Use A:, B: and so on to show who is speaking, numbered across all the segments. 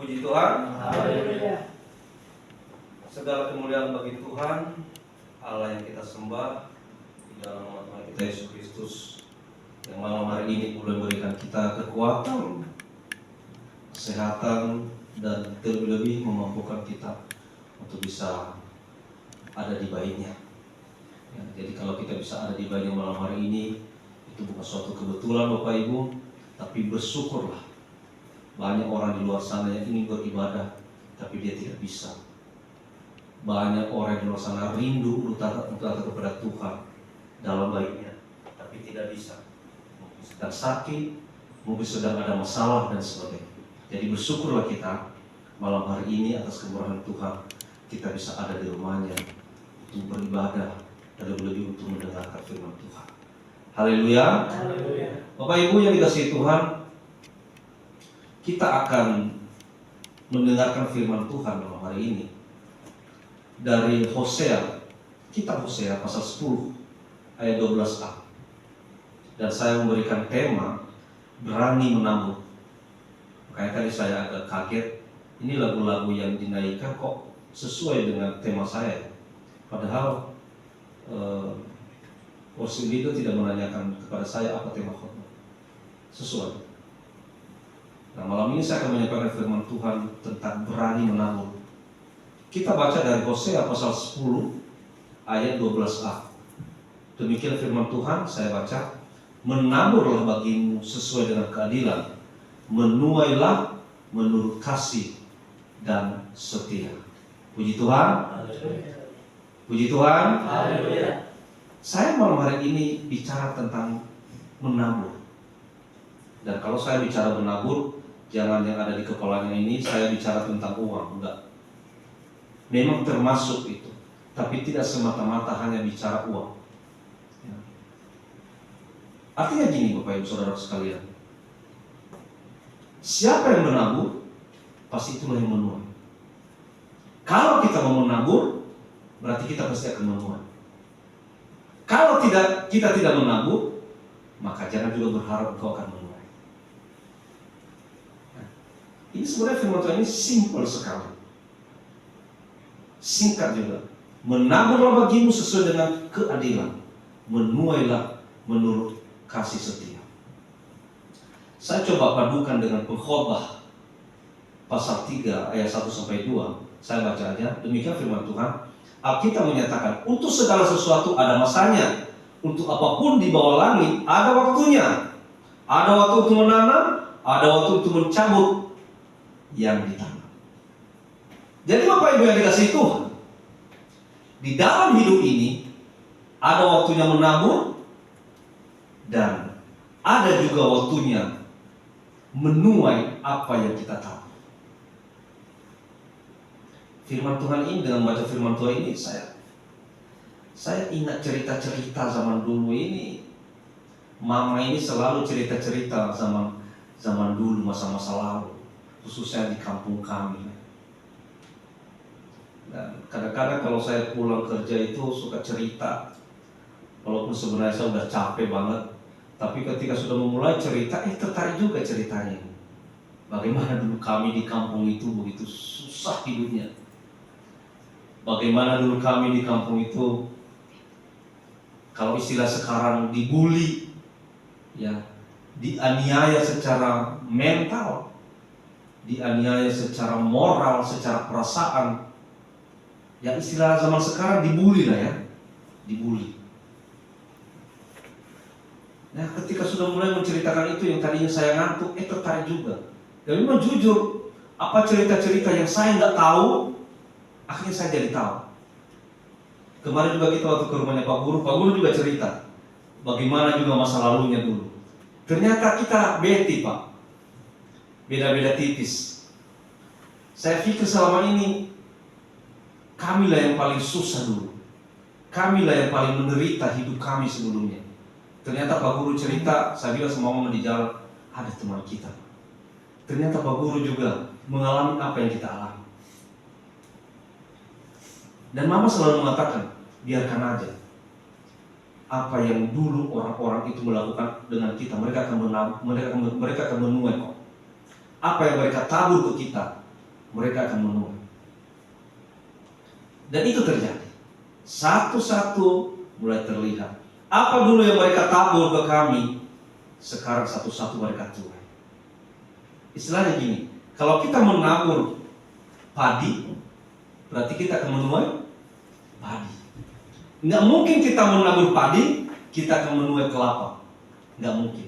A: Puji Tuhan.
B: Haleluya.
A: Segala kemuliaan bagi Tuhan Allah yang kita sembah di dalam nama Tuhan kita Yesus Kristus, yang malam hari ini boleh memberikan kita kekuatan, kesehatan, dan terlebih memampukan kita untuk bisa ada di baitnya. Ya, jadi kalau kita bisa ada di baitnya malam hari ini, itu bukan suatu kebetulan Bapak Ibu, tapi bersyukurlah. Banyak orang di luar sana yang ingin beribadah, tapi dia tidak bisa. Banyak orang di luar sana rindu untuk kepada Tuhan dalam baitnya, tapi tidak bisa. Mungkin sedang sakit, mungkin sedang ada masalah dan sebagainya. Jadi bersyukurlah kita malam hari ini atas kemurahan Tuhan, kita bisa ada di rumahnya untuk beribadah dan lebih untuk mendengarkan firman Tuhan. Haleluya.
B: Haleluya.
A: Bapak Ibu yang dikasihi Tuhan, kita akan mendengarkan firman Tuhan malam hari ini dari Hosea, kitab Hosea pasal 10 ayat 12a. Dan saya memberikan tema berani menabur. Makanya tadi saya agak kaget, ini lagu-lagu yang dinaikkan kok sesuai dengan tema saya. Padahal Worship itu tidak menanyakan kepada saya apa tema khotbah. Sesuai. Nah, malam ini saya akan menyampaikan firman Tuhan tentang berani menabur. Kita baca dari Hosea pasal 10 ayat 12a. Demikian firman Tuhan, saya baca. Menaburlah bagimu sesuai dengan keadilan, menuailah menurut kasih dan setia. Puji Tuhan.
B: Haleluya.
A: Puji Tuhan.
B: Haleluya.
A: Saya malam hari ini bicara tentang menabur. Dan kalau saya bicara menabur, jangan yang ada di kepalanya ini saya bicara tentang uang, enggak. Memang termasuk itu, tapi tidak semata-mata hanya bicara uang. Ya. Artinya gini Bapak Ibu Saudara sekalian, siapa yang menabur, pasti itulah yang menuai. Kalau kita mau menabur, berarti kita pasti akan menuai. Kalau kita tidak menabur, maka jangan juga berharap engkau akan menuai. Ini sebenarnya firman Tuhan ini simpel sekali, singkat juga. Menaburlah bagimu sesuai dengan keadilan, menuailah menurut kasih setia. Saya coba padukan dengan Pengkhotbah pasal 3 ayat 1-2. Saya baca aja. Demikian firman Tuhan. Alkitab menyatakan, untuk segala sesuatu ada masanya, untuk apapun di bawah langit ada waktunya. Ada waktu untuk menanam, ada waktu untuk mencabut yang ditanam. Jadi Bapak Ibu yang dikasihi Tuhan, di dalam hidup ini ada waktunya menabur dan ada juga waktunya menuai apa yang kita tabur. Firman Tuhan ini, dengan baca firman Tuhan ini saya ingat cerita-cerita zaman dulu ini. Mama ini selalu cerita-cerita zaman dulu, masa-masa lalu, khususnya di kampung kami. Dan kadang-kadang kalau saya pulang kerja itu suka cerita, walaupun sebenarnya saya sudah capek banget, tapi ketika sudah memulai cerita, tertarik juga ceritanya. Bagaimana dulu kami di kampung itu begitu susah hidupnya. Bagaimana dulu kami di kampung itu, kalau istilah sekarang, dibully, ya, dianiaya secara mental, dianiaya secara moral, secara perasaan. Ya istilah zaman sekarang dibully lah ya, dibully. Nah ketika sudah mulai menceritakan itu yang tadinya saya ngantuk, tertarik juga. Dan memang jujur, apa cerita-cerita yang saya nggak tahu, akhirnya saya jadi tahu. Kemarin juga kita waktu ke rumahnya Pak Guru juga cerita bagaimana juga masa lalunya dulu. Ternyata kita beti Pak, beda-beda tipis. Saya pikir selama ini kamilah yang paling susah dulu, kamilah yang paling menderita hidup kami sebelumnya. Ternyata Pak Guru cerita, saya bilang sama mama di jalan, ada teman kita. Ternyata Pak Guru juga mengalami apa yang kita alami. Dan mama selalu mengatakan, biarkan aja. Apa yang dulu orang-orang itu melakukan dengan kita, mereka akan menuai kok. Apa yang mereka tabur ke kita, mereka akan menuai. Dan itu terjadi. Satu-satu mulai terlihat. Apa dulu yang mereka tabur ke kami, sekarang satu-satu mereka tuai. Istilahnya gini, kalau kita menabur padi, berarti kita akan menuai padi. Nggak mungkin kita menabur padi, kita akan menuai kelapa. Nggak mungkin.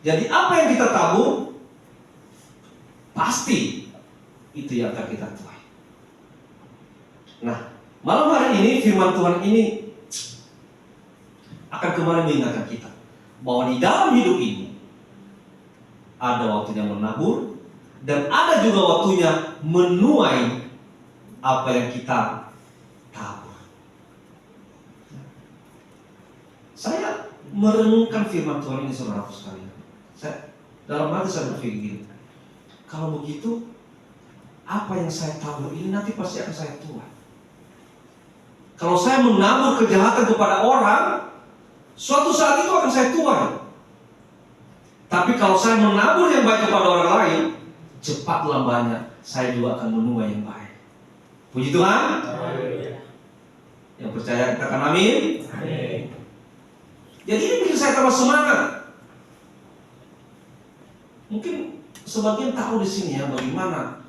A: Jadi apa yang kita tabur, pasti itu yang akan kita tuai. Nah, malam hari ini firman Tuhan ini akan kembali mengingatkan kita bahwa di dalam hidup ini ada waktunya menabur dan ada juga waktunya menuai apa yang kita tabur. Saya merenungkan firman Tuhan ini, saudaraku sekalian. Dalam hati saya berpikir gini, kalau begitu apa yang saya tabur ini nanti pasti akan saya tuai. Kalau saya menabur kejahatan kepada orang, suatu saat itu akan saya tuai. Tapi kalau saya menabur yang baik kepada orang lain, cepat lambatnya saya juga akan menuai yang baik. Puji Tuhan. Yang percaya katakan amin.
B: Amin.
A: Jadi ini bikin saya tambah semangat. Mungkin sebagian tahu di sini ya bagaimana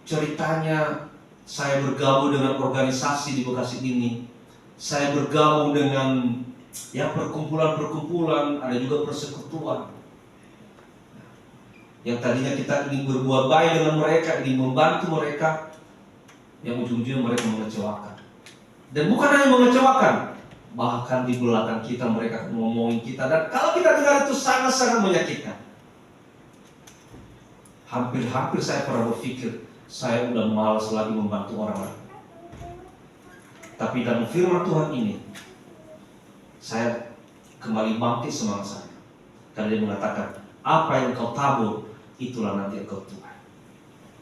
A: ceritanya saya bergabung dengan organisasi di Bekasi ini. Saya bergabung dengan perkumpulan-perkumpulan, ada juga persekutuan. Yang tadinya kita ingin berbuat baik dengan mereka, ingin membantu mereka, yang ujung-ujungnya mereka mengecewakan. Dan bukan hanya mengecewakan, bahkan di belakang kita mereka ngomongin kita. Dan kalau kita dengar itu sangat-sangat menyakitkan. Hampir-hampir saya pernah berpikir, saya udah malas lagi membantu orang lain. Tapi dalam firman Tuhan ini, saya kembali bangkit semangat saya. Karena dia mengatakan, apa yang kau tabur, itulah nanti yang kau tuai.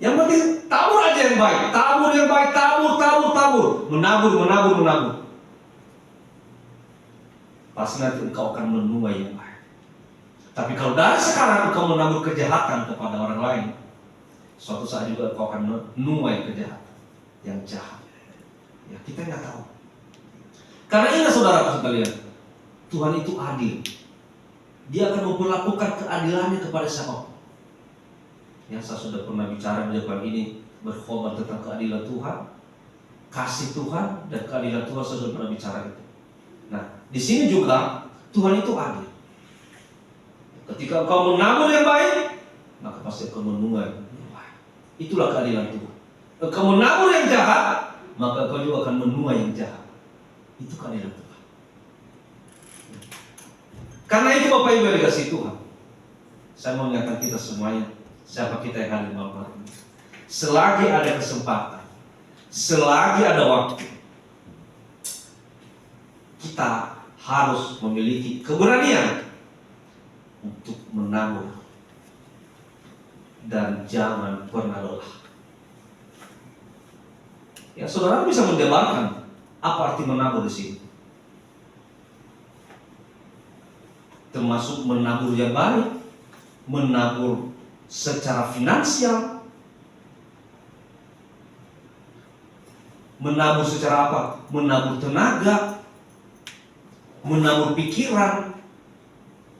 A: Yang penting tabur aja yang baik, tabur yang baik, tabur, menabur. Pasti nanti engkau akan menuai yang baik. Tapi kalau dari sekarang engkau menabur kejahatan kepada orang lain, suatu saat juga engkau akan menuai kejahatan yang jahat. Ya, kita nggak tahu. Karena ingat saudara sekalian, Tuhan itu adil. Dia akan memperlakukan keadilannya kepada siapapun. Ya, saya sudah pernah bicara di depan ini berkhotbah tentang keadilan Tuhan, kasih Tuhan dan keadilan Tuhan. Saya sudah pernah bicara itu. Nah, di sini juga Tuhan itu adil. Ketika engkau menabur yang baik, maka pasti engkau menuai yang baik. Itulah keadilan Tuhan. Engkau menabur yang jahat, maka engkau juga akan menuai yang jahat. Itu keadilan Tuhan. Karena itu Bapak Ibu yang dikasihi Tuhan, saya mau mengingatkan kita semuanya, siapa kita yang hadir malam hari ini. Selagi ada kesempatan, selagi ada waktu, kita harus memiliki keberanian untuk menabur dan jangan pernah lelah. Ya, saudara bisa mendebarkan apa arti menabur di sini. Termasuk menabur yang baik, menabur secara finansial, menabur secara apa? Menabur tenaga, menabur pikiran.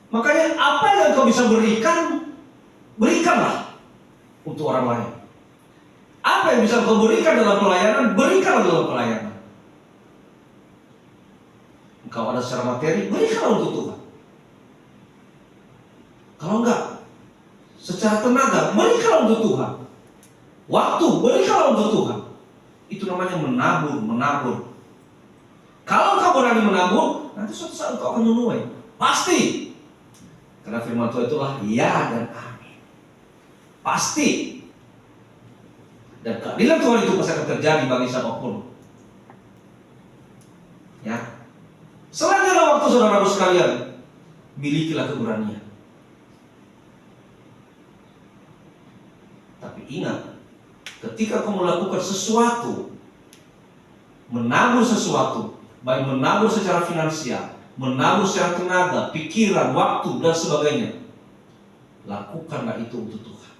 A: Makanya apa yang kau bisa berikan, berikanlah untuk orang lain. Apa yang bisa kau berikan dalam pelayanan, berikanlah dalam pelayanan. Engkau ada secara materi, berikanlah untuk Tuhan. Kalau enggak, secara tenaga, berikanlah untuk Tuhan. Waktu, berikanlah untuk Tuhan. Itu namanya menabur. Kalau engkau berani menabur, nanti suatu saat engkau akan menuai. Pasti. Karena firman Tuhan itulah ya dan amin. Pasti. Dan keadilan Tuhan itu pasti akan terjadi bagi siapapun. Ya. Selagi ada waktu saudara-saudara sekalian, milikilah keberanian. Tapi ingat, ketika kamu melakukan sesuatu, menabur sesuatu, baik menabur secara finansial, menabur secara tenaga, pikiran, waktu, dan sebagainya, lakukanlah itu untuk Tuhan.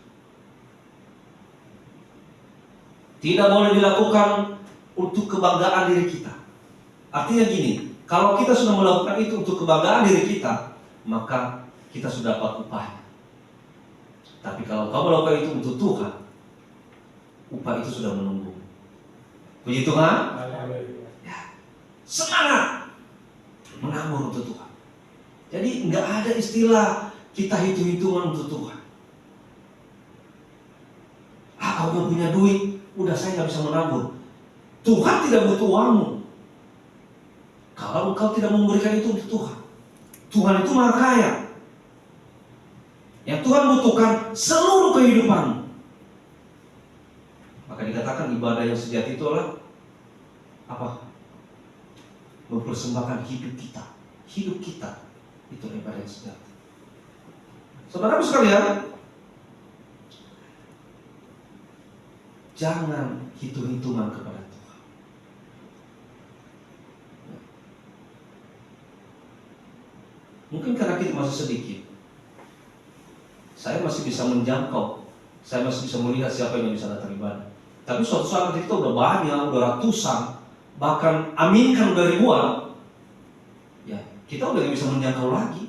A: Tidak boleh dilakukan untuk kebanggaan diri kita. Artinya gini, kalau kita sudah melakukan itu untuk kebanggaan diri kita, maka kita sudah dapat upahnya. Tapi kalau kamu melakukan itu untuk Tuhan, upah itu sudah menunggu. Puji Tuhan. Ya. Semangat menabur untuk Tuhan. Jadi nggak ada istilah kita hitung-hitungan untuk Tuhan. Aku nggak punya duit, udah saya nggak bisa menabur. Tuhan tidak butuh uangmu. Kalau engkau tidak memberikan itu untuk Tuhan, Tuhan itu maha kaya. Yang Tuhan butuhkan seluruh kehidupanmu. Maka dikatakan ibadah yang sejati itu adalah apa? Mempersembahkan hidup kita. Hidup kita itu ibadah yang sejati. Saudara sekalian, jangan hitung-hitungan kepada Tuhan. Mungkin karena kita masih sedikit, saya masih bisa menjangkau, saya masih bisa melihat siapa yang bisa datang ibadah. Tapi suatu saat kita udah banyak, udah ratusan, bahkan aminkan udah ribuan, ya kita udah gak bisa menjangkau lagi.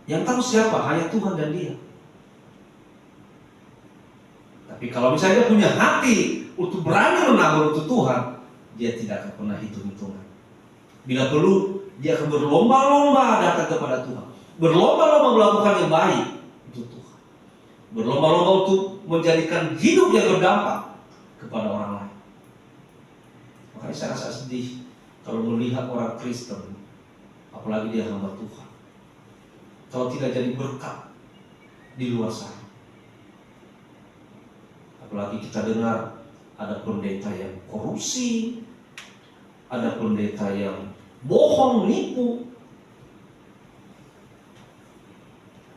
A: Yang tahu siapa? Hanya Tuhan dan Dia. Tapi kalau misalnya dia punya hati untuk berani menabur untuk Tuhan, dia tidak akan pernah hitung-hitungan. Bila perlu, dia akan berlomba-lomba datang kepada Tuhan, berlomba-lomba melakukan yang baik untuk Tuhan, berlomba-lomba untuk menjadikan hidup yang berdampak kepada orang lain. Makanya saya rasa sedih kalau melihat orang Kristen, apalagi dia hamba Tuhan, kalau tidak jadi berkat di luar sana. Apalagi kita dengar ada pendeta yang korupsi, ada pendeta yang bohong, nipu,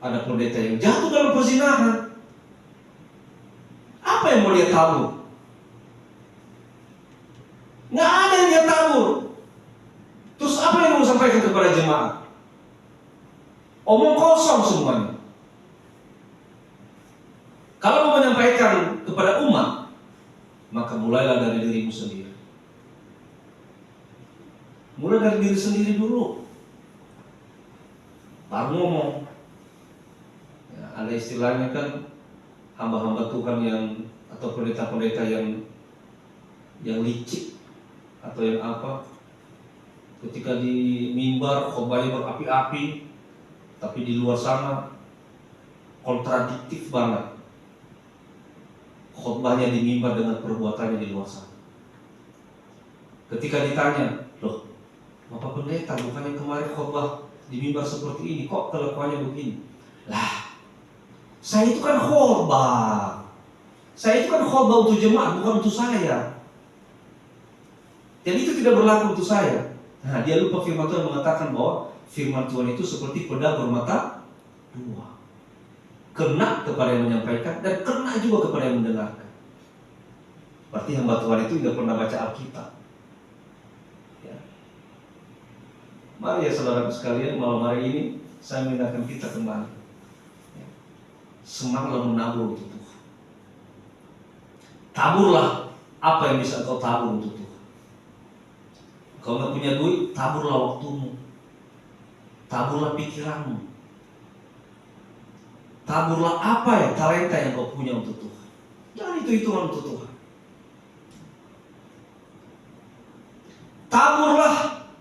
A: ada pendeta yang jatuh dalam perzinahan. Apa yang mau dia tabur? Nggak ada yang dia tabur. Terus apa yang mau sampaikan kepada jemaat? Omong kosong semuanya. Kalau mau menyampaikan kepada umat, maka mulailah dari dirimu sendiri. Mulai dari diri sendiri dulu, baru ngomong. Ya, ada istilahnya kan, hamba-hamba Tuhan yang atau pendeta-pendeta yang licik atau yang apa, ketika di mimbar khotbahnya berapi-api, tapi di luar sana kontradiktif banget. Khotbahnya di mimbar dengan perbuatannya di luar sana. Ketika ditanya, loh, Bapak Pendeta, bukannya kemarin khotbah di mimbar seperti ini, kok kelakuannya begini? Lah, saya itu kan khotbah. Saya itu kan khotbah untuk jemaat, bukan untuk saya. Jadi itu tidak berlaku untuk saya. Nah, dia lupa firman Tuhan mengatakan bahwa firman Tuhan itu seperti pedang bermata dua. Kena kepada yang menyampaikan dan kena juga kepada yang mendengarkan. Berarti hamba Tuhan itu tidak pernah baca Alkitab. Ya. Mari ya saudara sekalian, malam hari ini saya mengundang kita kembali. Ya. Semangatlah menabur untuk Tuhan. Taburlah apa yang bisa kau tabur untuk Tuhan. Kalau nggak punya duit, taburlah waktumu, taburlah pikiranmu. Taburlah apa ya talenta yang kau punya untuk Tuhan. Jangan itu-hitungan untuk Tuhan.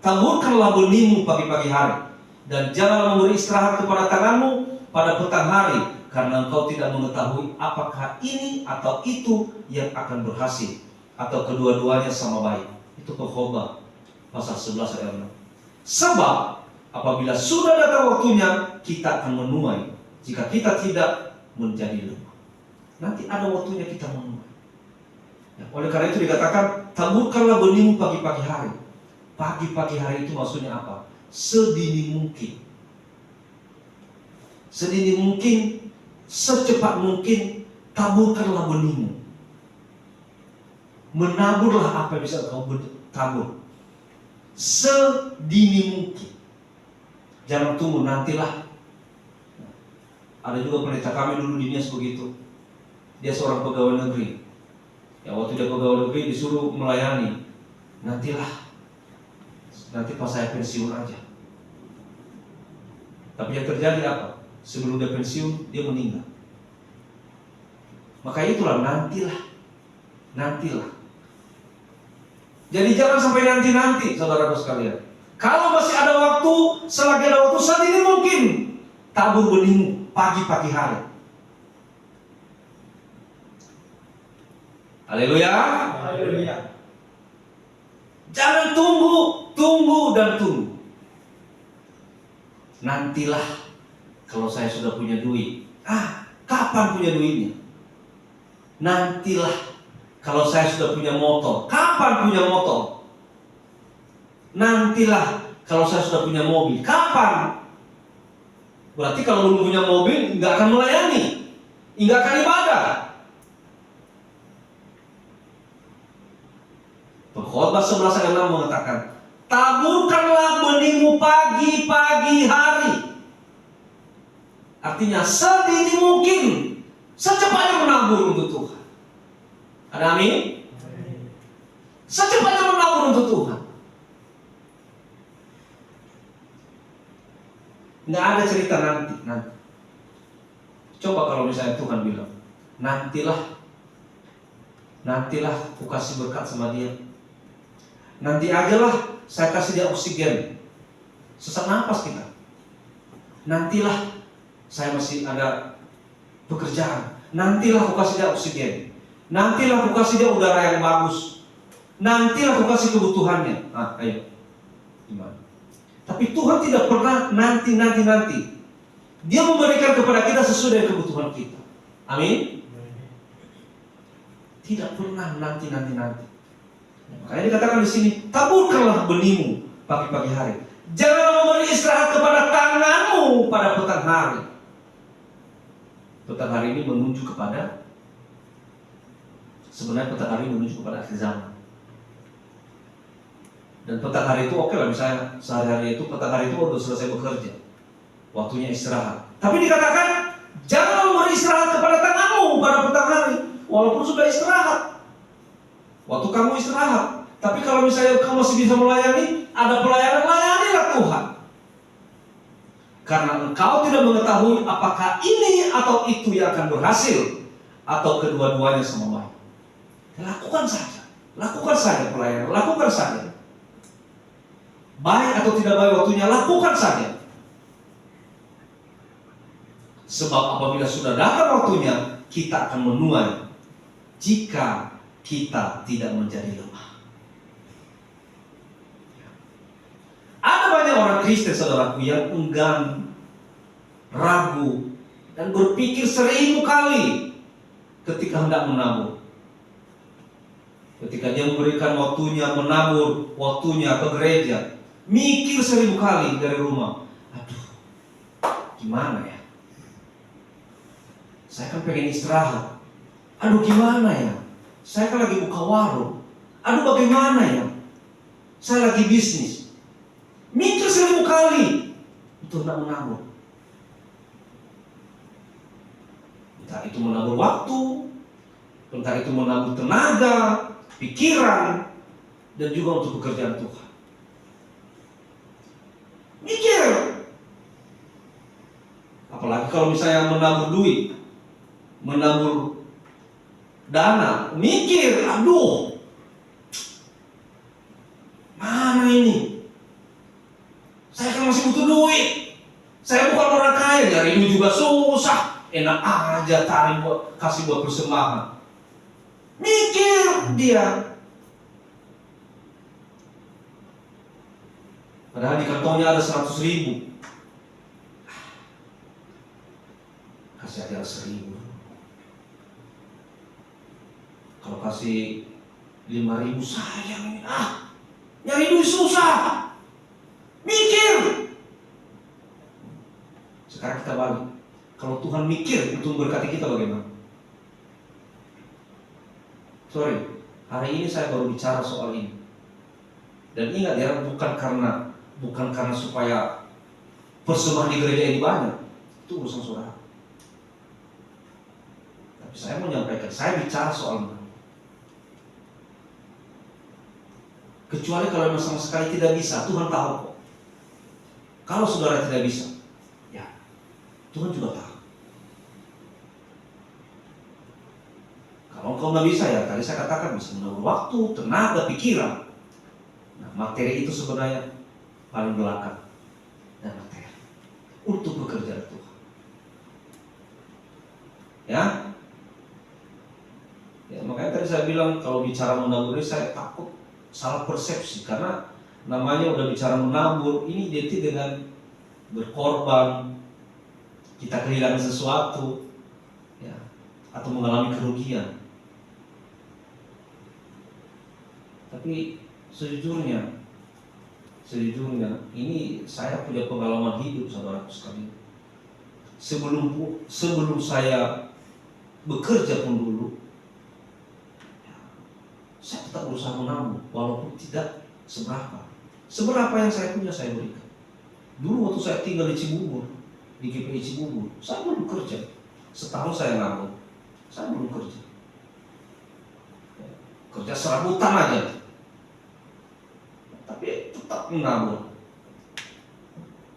A: Taburkanlah benihmu pagi-pagi hari, dan jangan memberi istirahat kepada tanganmu pada petang hari, karena engkau tidak mengetahui apakah ini atau itu yang akan berhasil, atau kedua-duanya sama baik. Itu Khotbah pasal 11 ayat 6. Sebab apabila sudah datang waktunya, kita akan menuai. Jika kita tidak, menjadi lemah. Nanti ada waktunya kita menuai. Ya, oleh karena itu dikatakan, taburkanlah benihmu pagi-pagi hari. Pagi-pagi hari itu maksudnya apa? Sedini mungkin. Sedini mungkin, secepat mungkin, taburkanlah benihmu. Menaburlah apa yang bisa kau tabur. Sedini mungkin. Jangan tunggu, nantilah. Ada juga pendeta kami dulu di Nias begitu. Dia seorang pegawai negeri. Ya waktu dia pegawai negeri disuruh melayani, nanti pas saya pensiun aja. Tapi yang terjadi apa? Sebelum dia pensiun, dia meninggal. Maka itulah nantilah. Jadi jangan sampai nanti, saudara sekalian. Kalau masih ada waktu, selagi ada waktu, saat ini mungkin tabur benihmu pagi-pagi hari. Haleluya.
B: Haleluya.
A: Jangan tunggu dan tunggu. Nantilah kalau saya sudah punya duit. Kapan punya duitnya? Nantilah kalau saya sudah punya motor. Kapan punya motor? Nantilah kalau saya sudah punya mobil. Kapan? Berarti kalau belum punya mobil, nggak akan melayani, nggak akan ibadah. Pengkhotbah 11 ayat 6 mengatakan, taburkanlah benihmu pagi-pagi hari. Artinya sedini mungkin, secepatnya menabur untuk Tuhan. Ada amin? Secepatnya menabur untuk Tuhan. Nggak ada cerita nanti. Coba kalau misalnya Tuhan bilang, nantilah aku kasih berkat sama dia. Nanti ajalah saya kasih dia oksigen. Sesak nafas kita. Nantilah saya masih ada pekerjaan. Nantilah aku kasih dia oksigen. Nantilah aku kasih dia udara yang bagus. Nantilah aku kasih kebutuhannya. Ayo. Gimana? Tapi Tuhan tidak pernah nanti. Dia memberikan kepada kita sesuai dengan kebutuhan kita. Amin. Tidak pernah nanti. Makanya dikatakan di sini, taburkanlah benihmu pagi-pagi hari. Jangan memberi istirahat kepada tanganmu pada petang hari. Petang hari ini menunjuk kepada, sebenarnya petang hari menunjuk kepada akhir zaman. Dan petang hari itu oke lah, misalnya sehari-hari itu petang hari itu udah selesai bekerja, waktunya istirahat. Tapi dikatakan jangan memberi istirahat kepada tanganmu pada petang hari, walaupun sudah istirahat. Waktu kamu istirahat. Tapi kalau misalnya kamu masih bisa melayani, ada pelayanan, layanilah Tuhan. Karena engkau tidak mengetahui apakah ini atau itu yang akan berhasil, atau kedua-duanya sama baik. Lakukan saja pelayanan, lakukan saja. Baik atau tidak baik waktunya, lakukan saja. Sebab apabila sudah datang waktunya, kita akan menuai jika kita tidak menjadi lemah. Ada banyak orang Kristen, saudaraku, yang enggan, ragu, dan berpikir 1000 kali ketika hendak menabur. Ketika dia memberikan waktunya menabur, waktunya ke gereja, mikir 1000 kali dari rumah. Aduh, gimana ya? Saya kan pengen istirahat. Aduh, gimana ya? Saya kan lagi buka warung. Aduh, bagaimana ya? Saya lagi bisnis. Mikir 1000 kali untuk hendak menabur. Entah itu menabur waktu, entah itu menabur tenaga, pikiran, dan juga untuk pekerjaan Tuhan. Mikir. Apalagi kalau misalnya menabur duit, menabur dana, mikir, aduh, mana ini? Saya kan masih butuh duit. Saya bukan orang kaya, nyari duit juga susah. Enak aja tarik kasih buat persembahan. Mikir dia. Padahal di kantongnya ada 100.000. Kasih aja 1.000. Kalau kasih 5.000 sayang ini. Nyari duit susah. Mikir. Sekarang kita balik. Kalau Tuhan mikir untuk memberkati kita bagaimana? Sorry, hari ini saya baru bicara soal ini. Dan ingat ya, bukan karena supaya persembahan di gereja ini banyak. Itu urusan saudara. Tapi saya mau menyampaikan, saya bicara soal Kecuali kalau memang sama sekali tidak bisa, Tuhan tahu kok. Kalau saudara tidak bisa, ya Tuhan juga tahu. Kalau engkau nggak bisa, ya tadi saya katakan bisa menabur waktu, tenaga, pikiran. Nah, materi itu sebenarnya paling belakang dan materi untuk bekerja Tuhan. Ya, makanya tadi saya bilang kalau bicara menabur ini saya takut salah persepsi, karena namanya udah bicara menabur ini identik dengan berkorban, kita kehilangan sesuatu, ya, atau mengalami kerugian. Tapi sejujurnya ini saya punya pengalaman hidup, saudaraku sekalian. Sebelum saya bekerja pun dulu, saya tetap berusaha menabung, walaupun tidak seberapa. Seberapa yang saya punya saya berikan. Dulu waktu saya tinggal di Cibubur, di GPI Cibubur, saya belum kerja. Setahun saya nabung, saya belum kerja. Kerja serabutan aja, tapi tetap menabung.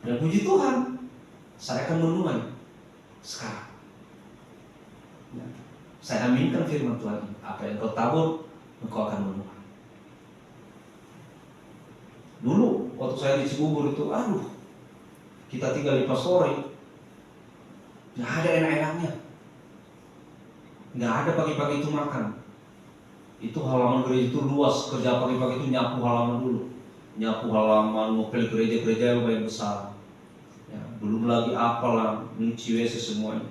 A: Dan puji Tuhan, saya akan menuai sekarang. Saya aminkan firman Tuhan, apa yang kau tabur, engkau akan menuai. Dulu waktu saya di Cibubur itu, kita tinggal di Pastori, nggak ada enak-enaknya, nggak ada pagi-pagi itu makan. Itu halaman gereja itu luas, kerja pagi-pagi itu nyapu halaman dulu, nyapu halaman, ngopel gereja-gereja yang lumayan besar. Ya, belum lagi apalah, nyuci WC semuanya.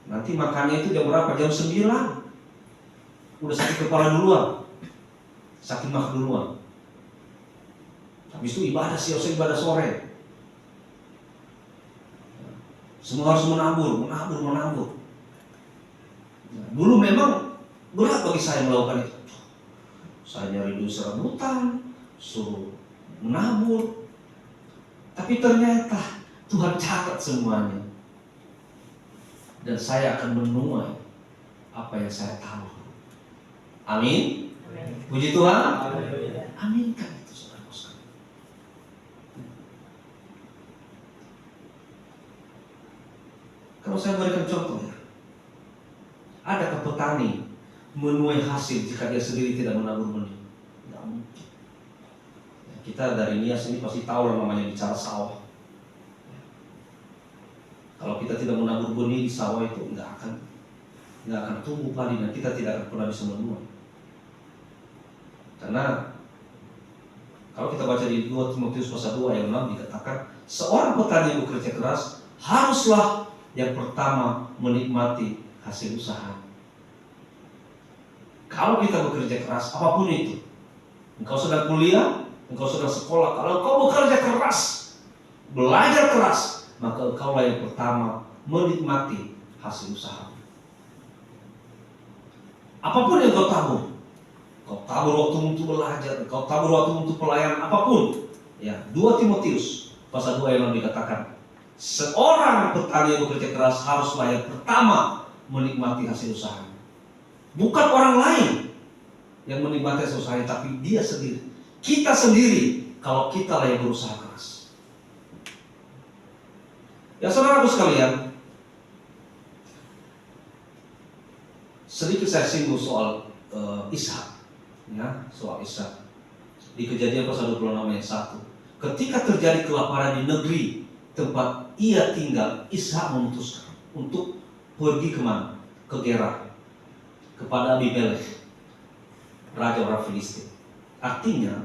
A: Nanti makannya itu jam berapa? Jam 9. Udah sakit kepala duluan, sakit mah duluan. Habis itu ibadah siang, ibadah sore. Semua harus menabur. Dulu memang berat bagi saya melakukan itu. Saya nyari duit serabutan, suruh menabur. Tapi ternyata Tuhan catat semuanya. Dan saya akan menuai apa yang saya tahu. Amin. Puji Tuhan. Aminkan itu, saudara sekalian. Kalau saya berikan contoh, ya, adakah petani menuai hasil jika dia sendiri tidak menabur benih? Tidak mungkin. Kita dari Nias ini pasti tahu lah namanya bicara sawah. Kalau kita tidak menabur benih di sawah itu nggak akan tumbuh padi, dan kita tidak akan pernah bisa menuai. Karena kalau kita baca di 2 Timotius pasal 2 ayat 6 dikatakan, seorang petani yang bekerja keras haruslah yang pertama menikmati hasil usaha. Kalau kita bekerja keras, apapun itu, engkau sedang kuliah, engkau sedang sekolah, kalau engkau bekerja keras, belajar keras, maka engkaulah yang pertama menikmati hasil usaha. Apapun yang kau tabur waktu untuk belajar, kau tabur waktu untuk pelayanan, apapun. Ya, 2 Timotius pasal 2 ayat 6 dikatakan, seorang petani yang bekerja keras haruslah yang pertama menikmati hasil usaha. Bukan orang lain yang menikmati hasil usaha, tapi dia sendiri. Kita sendiri kalau kita lah yang berusaha keras. Ya, saudaraku sekalian, sedikit saya singgung soal Ishak, ya, soal Ishak di Kejadian pasal 26 ayat 1. Ketika terjadi kelaparan di negeri tempat ia tinggal, Ishak memutuskan untuk pergi kemana? Ke Gerar, kepada Abimelekh, raja orang Filistin. Artinya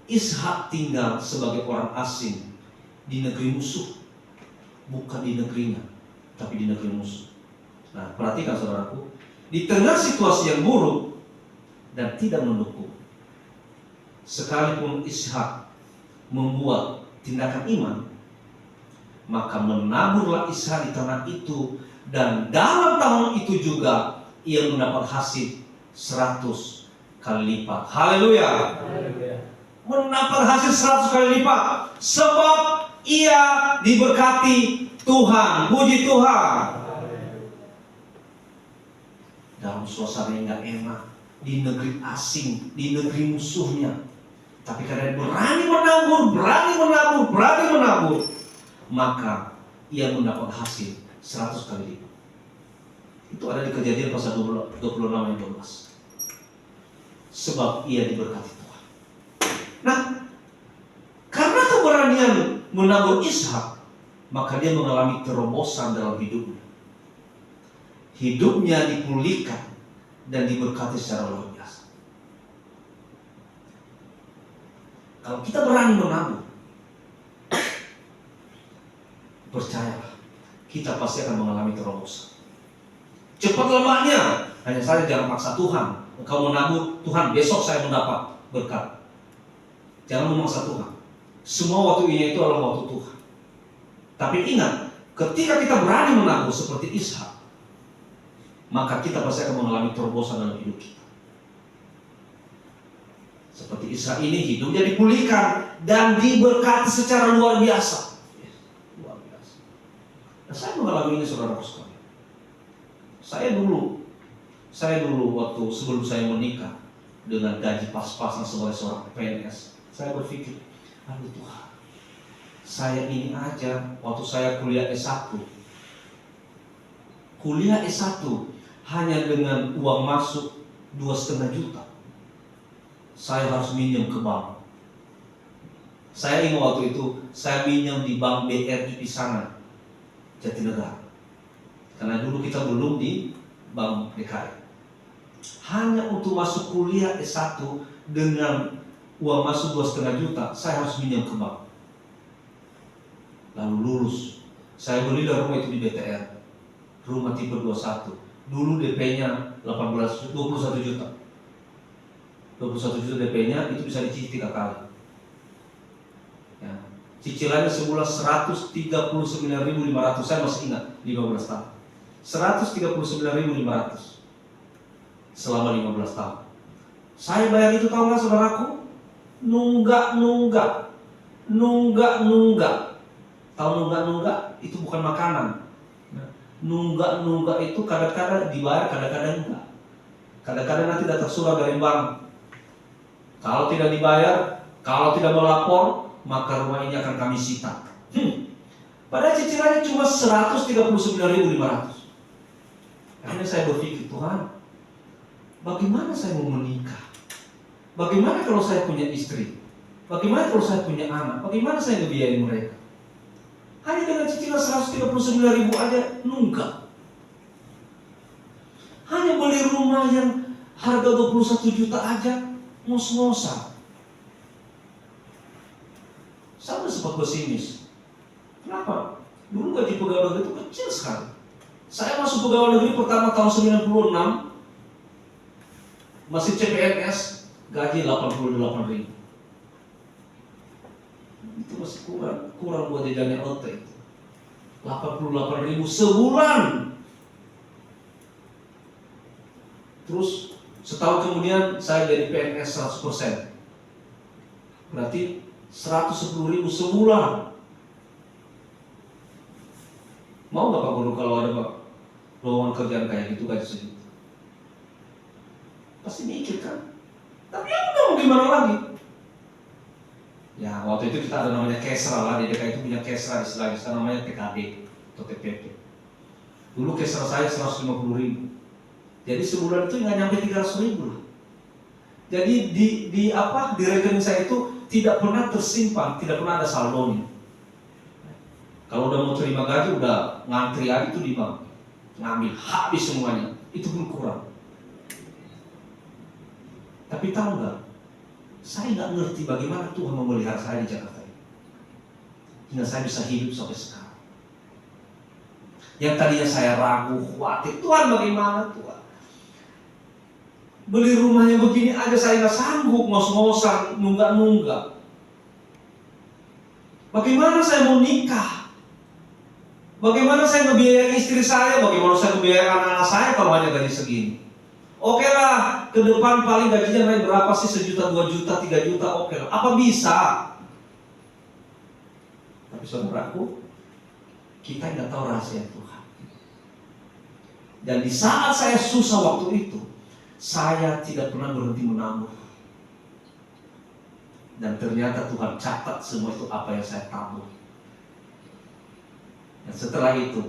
A: Ishak tinggal sebagai orang asing di negeri musuh, bukan di negerinya, tapi di negeri musuh. Nah, perhatikan saudaraku, di tengah situasi yang buruk dan tidak mendukung, sekalipun Ishak membuat tindakan iman, maka menaburlah Ishak di tanah itu, dan dalam tahun itu juga ia mendapat hasil 100 kali lipat. Haleluya. Mendapat hasil 100 kali lipat, sebab ia diberkati Tuhan. Puji Tuhan. Dalam suasana yang gak enak, di negeri asing, di negeri musuhnya. Tapi karena berani menabur, maka ia mendapat hasil 100 kali lipat. Itu ada di Kejadian pasal 26 ayat 12. Sebab ia diberkati Tuhan. Nah, karena keberanian menabur Ishak, maka dia mengalami terobosan dalam hidupnya. Hidupnya dipulihkan dan diberkati secara luar biasa. Kalau kita berani menabur, percayalah, kita pasti akan mengalami terobosan. Cepat lamanya, hanya saja jangan paksa Tuhan. Engkau menabur, Tuhan besok saya mendapat berkat. Jangan memaksa Tuhan. Semua waktunya itu adalah waktu Tuhan. Tapi ingat, ketika kita berani menabur seperti Ishak, maka kita pasti akan mengalami terobosan dalam hidup kita. Seperti Ishak ini, hidupnya dipulihkan dan diberkati secara luar biasa. Luar biasa. Nah, saya mengalami ini, saudara sekalian. Saya dulu waktu sebelum saya menikah dengan gaji pas-pasan sebagai seorang PNS, saya berpikir, aduh Tuhan, saya ini aja waktu saya kuliah S1 hanya dengan uang masuk 2,5 juta, saya harus minjem ke bank. Saya ingat waktu itu saya minjem di bank BRI Pisana, Jatinegara. Karena dulu kita belum di bank DKI. Hanya untuk masuk kuliah S1 dengan uang masuk 2,5 juta, saya harus minjem ke bank. Lalu lulus, saya belilah rumah itu di BTR, rumah tipe 21. Dulu DP-nya 21 juta. 21 juta DP-nya itu bisa dicicil 3 kali. Ya. Cicilannya sebulan 139.500, saya masih ingat 15 tahun. 139.500 selama 15 tahun. Saya bayar itu, tahu nggak saudaraku? Nunggak. Tahu nunggak? Itu bukan makanan. Nunggak itu kadang-kadang dibayar, kadang-kadang enggak. Kadang-kadang nanti datang surat dari bank. Kalau tidak dibayar, kalau tidak melapor, maka rumah ini akan kami sita. Padahal cicilannya cuma 139.500. Akhirnya saya berpikir, Tuhan, bagaimana saya mau menikah? Bagaimana kalau saya punya istri? Bagaimana kalau saya punya anak? Bagaimana saya ngebiayain mereka? Hanya dengan cicilan 139.000 aja nunggak. Hanya beli rumah yang harga 21 juta aja ngos-ngosan. Saya sempat pesimis. Kenapa? Dulu gaji pegawai negeri itu kecil sekali. Saya masuk pegawai negeri pertama tahun 96, masih CPNS, gaji 88.000. Itu masih kurang buat jajannya OT itu. 88.000 sebulan. Terus setahun kemudian saya jadi PNS 100%. Berarti 110.000 sebulan. Mau nggak Pak Guru kalau ada lowongan kerjaan kayak gitu gaji segitu? Pasti mikir kan? Tapi ya udah, mau gimana lagi? Ya waktu itu kita ada namanya Kesra lah, di DKI itu punya Kesra istilahnya, namanya TKD atau TPP. Dulu Kesra saya 150.000. Jadi sebulan itu nggak nyampe 300.000 lah. Jadi di rekening saya itu tidak pernah tersimpan, tidak pernah ada saldonya. Kalau udah mau terima gaji udah ngantri aja itu di bank, ngambil habis semuanya, itu pun kurang. Tapi tahu nggak, saya nggak ngerti bagaimana Tuhan memelihara saya di Jakarta ini, hingga saya bisa hidup sampai sekarang. Yang tadinya saya ragu, khawatir, Tuhan bagaimana Tuhan? Beli rumah yang begini aja saya nggak sanggup, ngos-ngosan, nunggak. Bagaimana saya mau nikah? Bagaimana saya ngebiayain istri saya? Bagaimana saya ngebiayain anak-anak saya kalau hanya gaji segini? Oke lah, ke depan paling gajinya naik berapa sih? 1 juta, 2 juta, 3 juta, oke lah. Apa bisa? Tapi saudaraku, kita nggak tahu rahasia Tuhan. Dan di saat saya susah waktu itu, Saya tidak pernah berhenti menabur. Dan ternyata Tuhan catat semua itu apa yang saya tabur. Dan setelah itu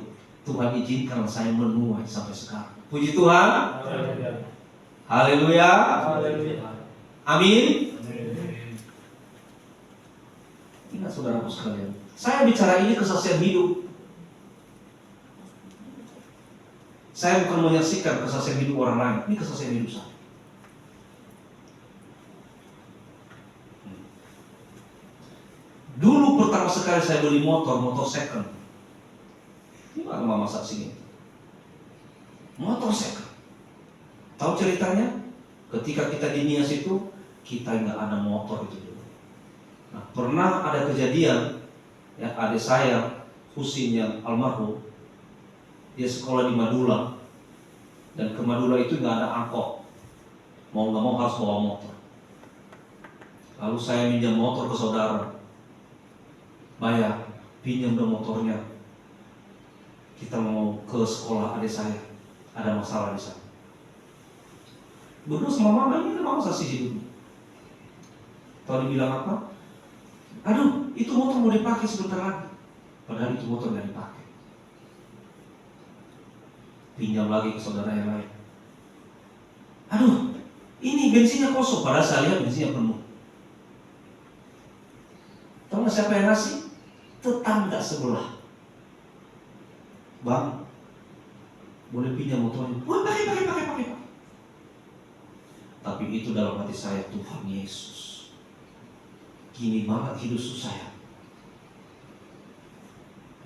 A: Tuhan izinkan saya menuai sampai sekarang. Puji Tuhan. Haleluya. Amin. Ingat saudaraku sekalian, saya bicara ini kesaksian hidup. Saya bukan menyaksikan kesaksian hidup orang lain. Ini kesaksian hidup saya. Dulu pertama sekali saya beli motor second. Gimana mama saksinya? Motor second. Tahu ceritanya? Ketika kita di Nias itu, kita nggak ada motor itu dulu. Nah, pernah ada kejadian, ya adik saya, Husin yang almarhum, dia sekolah di Madula, dan ke Madula itu nggak ada angkot, mau nggak mau harus bawa motor. Lalu saya minjam motor ke saudara, bayar, pinjam dong motornya. Kita mau ke sekolah adik saya, ada masalah di sana. Berdua sama mama, ini mama saksi hidup. Tahu dibilang apa? Aduh, itu motor mau dipakai sebentar lagi. Padahal itu motor nggak dipakai. Pinjam lagi ke saudara yang lain. Aduh, ini bensinnya kosong. Padahal saya lihat bensinnya penuh. Tahu nggak siapa yang ngasih? Tetangga sebelah. Bang, boleh pinjam motornya? Wah, pakai. Tapi itu dalam hati saya, Tuhan Yesus, gini banget hidup saya.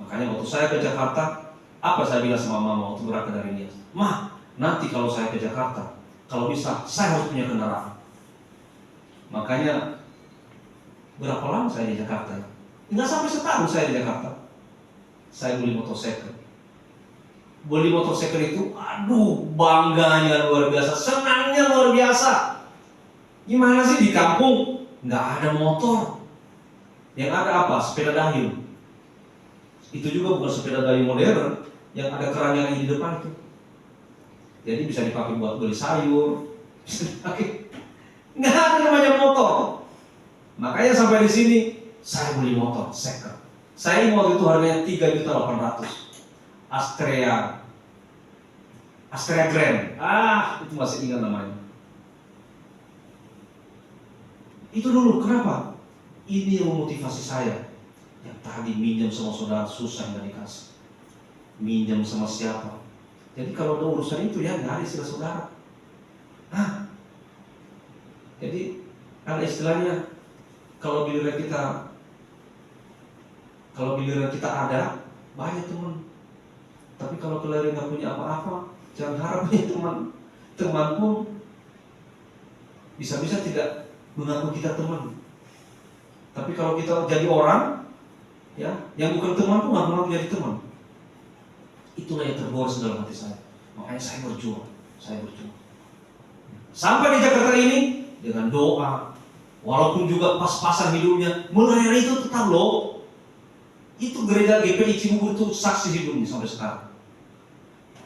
A: Makanya waktu saya ke Jakarta, apa saya bilang sama mama waktu berangkat dari Nias? Ma, nanti kalau saya ke Jakarta, kalau bisa saya harus punya kendaraan. Makanya berapa lama saya di Jakarta ya? Nggak sampai setahun saya di Jakarta. Saya beli motor second. Beli motor second itu, aduh, bangganya luar biasa, senangnya luar biasa. Gimana sih di kampung nggak ada motor? Yang ada apa? Sepeda dayung. Itu juga bukan sepeda dayung modern, yang ada keranjang di depan itu. Jadi bisa dipakai buat beli sayur, bisa dipakai. Nggak ada namanya motor. Makanya sampai di sini saya beli motor second. Saya waktu itu harganya 3.800.000. Astrea Grand. Itu masih ingat namanya. Itu dulu, kenapa? Ini yang memotivasi saya. Yang tadi minjam sama saudara susah nggak dikasih. Minjam sama siapa? Jadi kalau ada urusan itu ya nggak ada istilah saudara. Jadi ada istilahnya, kalau giliran kita ada, banyak teman. Tapi kalau kalian nggak punya apa-apa, jangan harap punya teman. Teman pun bisa-bisa tidak mengaku kita teman. Tapi kalau kita jadi orang, ya, yang bukan teman pun ngaku jadi teman. Itulah yang terboros dalam hati saya. Makanya saya berjuang. Sampai di Jakarta ini dengan doa, walaupun juga pas-pasan hidupnya, melayani itu tetap loh. Itu gereja GPI Cibubur itu saksi hidupnya sampai sekarang.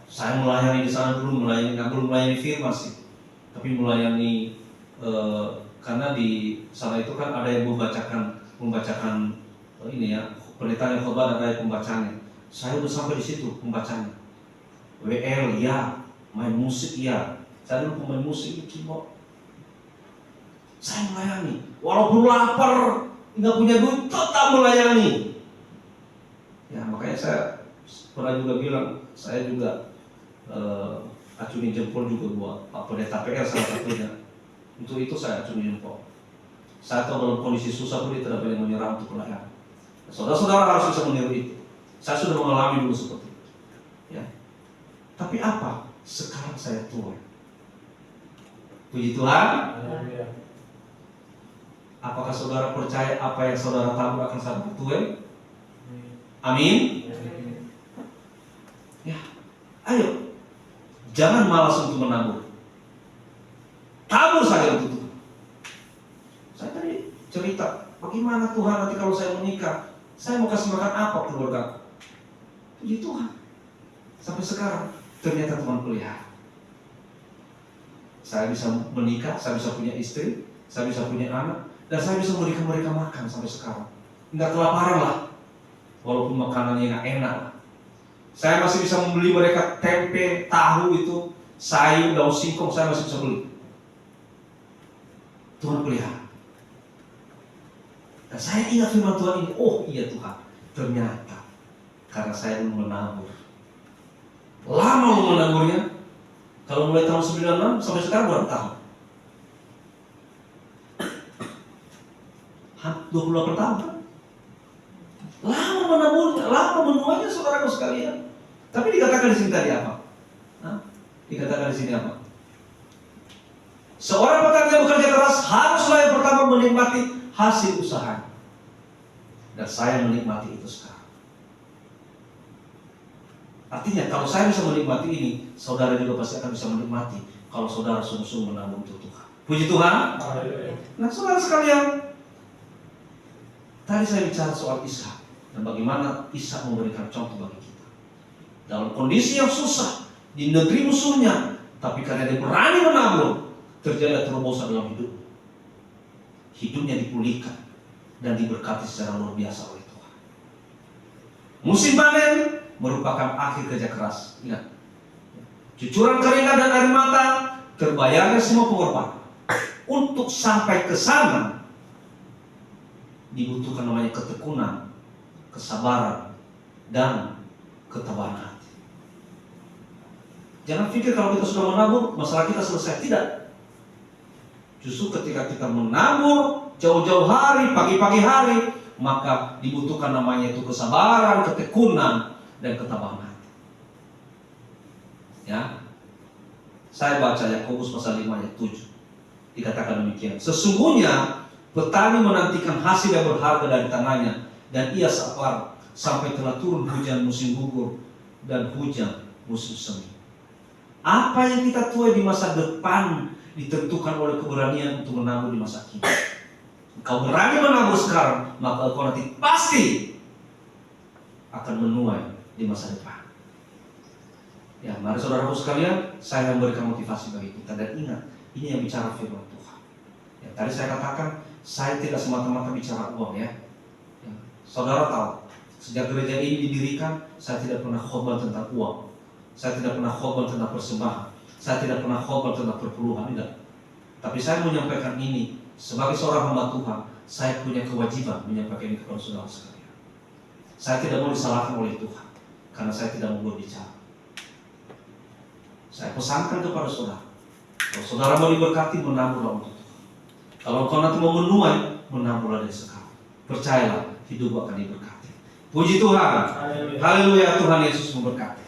A: Saya melayani di sana dulu, belum melayani firman sih, tapi melayani karena di sana itu kan ada yang membacakan ini ya, pendetanya khotbah dan ada pembacanya. Saya udah sampai di situ pembacanya. WL ya, main musik ya. Saya dulu pemain musik itu kok. Saya melayani, walaupun lapar, nggak punya duit, tetap melayani. Ya makanya saya pernah juga bilang, saya juga acungi jempol juga buat Pak Pendeta PR salah satunya. Untuk itu saya acungi jempol. Saya tahu dalam kondisi susah pun dia tidak boleh menyerah untuk melayani. Saudara-saudara harus bisa meniru itu. Saya sudah mengalami dulu seperti itu. Ya. Tapi apa? Sekarang saya tua. Puji Tuhan. Apakah saudara percaya apa yang saudara tabur akan sampai tua? Amin. Ya, ayo. Jangan malas untuk menabur. Tabur saja untuk Tuhan. Saya tadi cerita, bagaimana Tuhan nanti kalau saya menikah, saya mau kasih makan apa keluarga? Puji Tuhan. Sampai sekarang ternyata Tuhan pelihara. Saya bisa menikah, saya bisa punya istri, saya bisa punya anak, dan saya bisa memberikan mereka makan sampai sekarang. Nggak kelaparan lah, walaupun makanannya nggak enak lah. Saya masih bisa membeli mereka tempe, tahu itu, sayur, daun singkong, saya masih bisa beli. Tuhan pelihara. Dan saya ingat firman Tuhan ini, oh iya Tuhan, ternyata karena saya belum menabur. Lama belum menaburnya. Kalau mulai tahun 96 sampai sekarang berapa tahun? 28 tahun kan? Lama menaburnya, lama menuainya saudaraku sekalian. Tapi dikatakan di sini tadi apa? Dikatakan di sini apa? Seorang petani yang bekerja keras haruslah yang pertama menikmati hasil usahanya. Dan saya menikmati itu sekarang. Artinya kalau saya bisa menikmati ini, saudara juga pasti akan bisa menikmati kalau saudara sungguh-sungguh menabur untuk Tuhan. Puji Tuhan. Nah saudara sekalian, tadi saya bicara soal Ishak dan bagaimana Ishak memberikan contoh bagi kita. Dalam kondisi yang susah, di negeri musuhnya, tapi karena dia berani menabur, terjadi terobosan dalam hidup. Hidupnya dipulihkan dan diberkati secara luar biasa oleh Tuhan. Musim panen merupakan akhir kerja keras. Ingat, cucuran keringat dan air mata, terbayarnya semua pengorbanan. Untuk sampai ke sana dibutuhkan namanya ketekunan, kesabaran, dan ketabahan hati. Jangan pikir kalau kita sudah menabur, masalah kita selesai. Tidak. Justru ketika kita menabur jauh-jauh hari, pagi-pagi hari, maka dibutuhkan namanya itu kesabaran, ketekunan, dan ketabahan hati. Ya, saya baca Yakobus pasal 5 ayat 7. Dikatakan demikian. Sesungguhnya petani menantikan hasil yang berharga dari tanahnya, dan ia sabar sampai telah turun hujan musim gugur dan hujan musim semi. Apa yang kita tuai di masa depan ditentukan oleh keberanian untuk menabur di masa kini. Kau berani menabur sekarang, maka kau nanti pasti akan menuai di masa depan. Ya, mari saudaraku sekalian, saya memberikan motivasi bagi kita. Dan ingat, ini yang bicara firman Tuhan. Ya, tadi saya katakan, saya tidak semata-mata bicara uang ya. Saudara tahu, sejak gereja ini didirikan, saya tidak pernah khotbah tentang uang. Saya tidak pernah khotbah tentang persembahan. Saya tidak pernah khotbah tentang perpuluhan, tidak. Tapi saya menyampaikan ini sebagai seorang hamba Tuhan. Saya punya kewajiban menyampaikan ini kepada saudara sekalian. Saya tidak mau disalahkan oleh Tuhan, karena saya tidak mau berbicara. Saya pesankan kepada saudara, kalau saudara mau diberkati, menaburlah untuk Tuhan. Kalau kau nanti mau menuai, menaburlah dari sekarang. Percayalah, hidup akan diberkati. Puji Tuhan. Haleluya, Tuhan Yesus memberkati.